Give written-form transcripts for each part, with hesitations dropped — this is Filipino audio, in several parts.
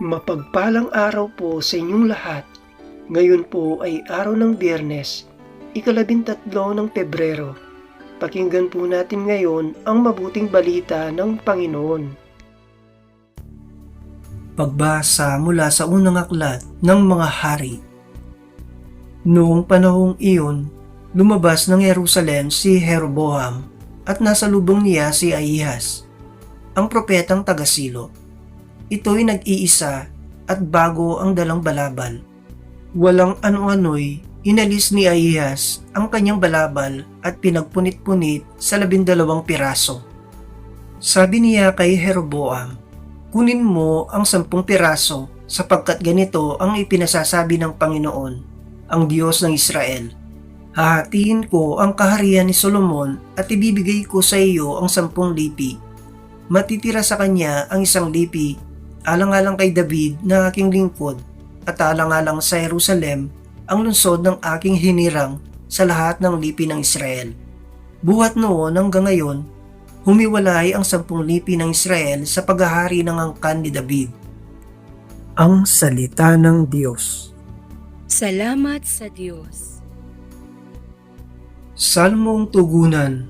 Mapagpalang araw po sa inyong lahat. Ngayon po ay araw ng Biyernes, ika-13 ng Pebrero. Pakinggan po natin ngayon ang mabuting balita ng Panginoon. Pagbasa mula sa unang aklat ng mga hari. Noong panahong iyon, lumabas ng Jerusalem si Jeroboam at nasa lubong niya si Ahihas, ang propetang taga-Silo. Ito'y nag-iisa at bago ang dalang balabal. Walang ano-ano'y inalis ni Ahihas ang kanyang balabal at pinagpunit-punit sa 12 piraso. Sabi niya kay Jeroboam, "Kunin mo ang 10 piraso sapagkat ganito ang ipinasasabi ng Panginoon, ang Diyos ng Israel. Hahatiin ko ang kaharian ni Solomon at ibibigay ko sa iyo ang 10 lipi. Matitira sa kanya ang 1 lipi alang-alang kay David na aking lingkod at alang-alang sa Jerusalem ang lungsod ng aking hinirang sa lahat ng lipi ng Israel." Buhat noon hanggang ngayon, humiwalay ang 10 lipi ng Israel sa paghahari ng angkan ni David. Ang salita ng Diyos. Salamat sa Diyos. Salmong tugunan.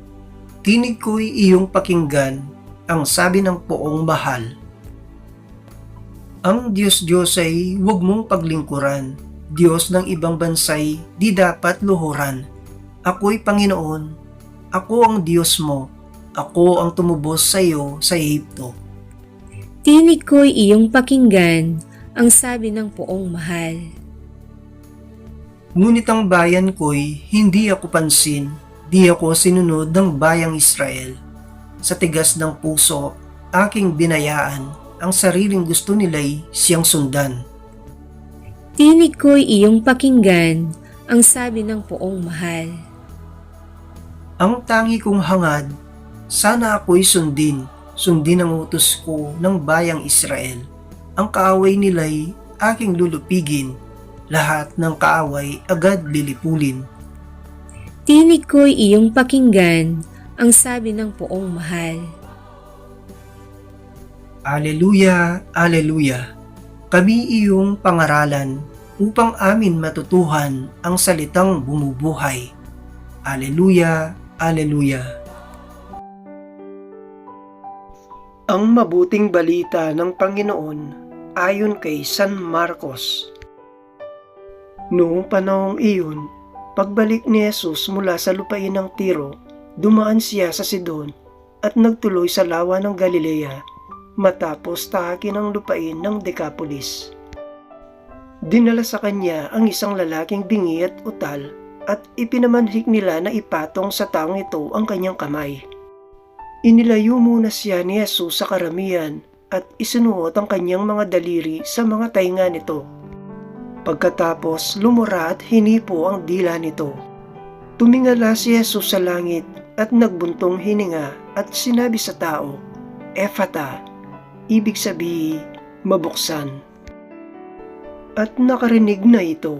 Tinig ko'y iyong pakinggan, ang sabi ng poong mahal. Ang Diyos-Diyos ay huwag mong paglingkuran. Diyos ng ibang bansay di dapat luhuran. Ako'y Panginoon, ako ang Diyos mo. Ako ang tumubos sa iyo sa Ehipto. Tinig ko'y iyong pakinggan, ang sabi ng poong mahal. Ngunit ang bayan ko'y hindi ako pansin, di ako sinunod ng bayang Israel. Sa tigas ng puso, aking binayaan, ang sariling gusto nila'y siyang sundan. Tinig ko'y iyong pakinggan, ang sabi ng poong mahal. Ang tangi kong hangad, sana ako'y sundin ang utos ko ng bayang Israel. Ang kaaway nila'y aking lulupigin, lahat ng kaaway agad lilipulin. Tinig ko'y iyong pakinggan, ang sabi ng poong mahal. Aleluya, aleluya. Kami iyong pangaralan upang amin matutuhan ang salitang bumubuhay. Aleluya, aleluya. Ang mabuting balita ng Panginoon ayon kay San Marcos. Noong panahong iyon, pagbalik ni Jesus mula sa lupain ng Tiro, dumaan siya sa Sidon at nagtuloy sa lawa ng Galilea matapos tahakin ang lupain ng Decapolis. Dinala sa kanya ang isang lalaking bingi at utal at ipinamanhik nila na ipatong sa taong ito ang kanyang kamay. Inilayo muna siya ni Jesus sa karamihan at isinuot ang kanyang mga daliri sa mga tainga nito. Pagkatapos lumura at hinipo ang dila nito. Tumingala si Jesus sa langit at nagbuntong hininga at sinabi sa tao, "Ephata," ibig sabihin, mabuksan. At nakarinig na ito.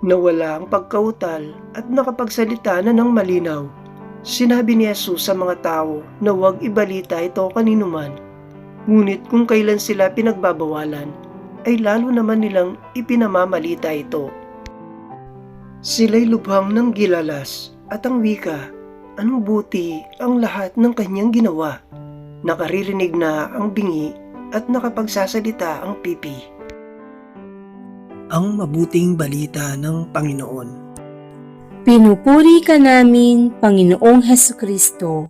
Nawala ang pagkautal at nakapagsalita na ng malinaw. Sinabi ni Jesus sa mga tao na huwag ibalita ito kaninuman. Ngunit kung kailan sila pinagbabawalan, ay lalo naman nilang ipinamamalita ito. Sila'y lubhang ng gilalas at ang wika, anong buti ang lahat ng kanyang ginawa. Nakaririnig na ang bingi at nakapagsasalita ang pipi. Ang mabuting balita ng Panginoon. Pinupuri ka namin, Panginoong Hesukristo.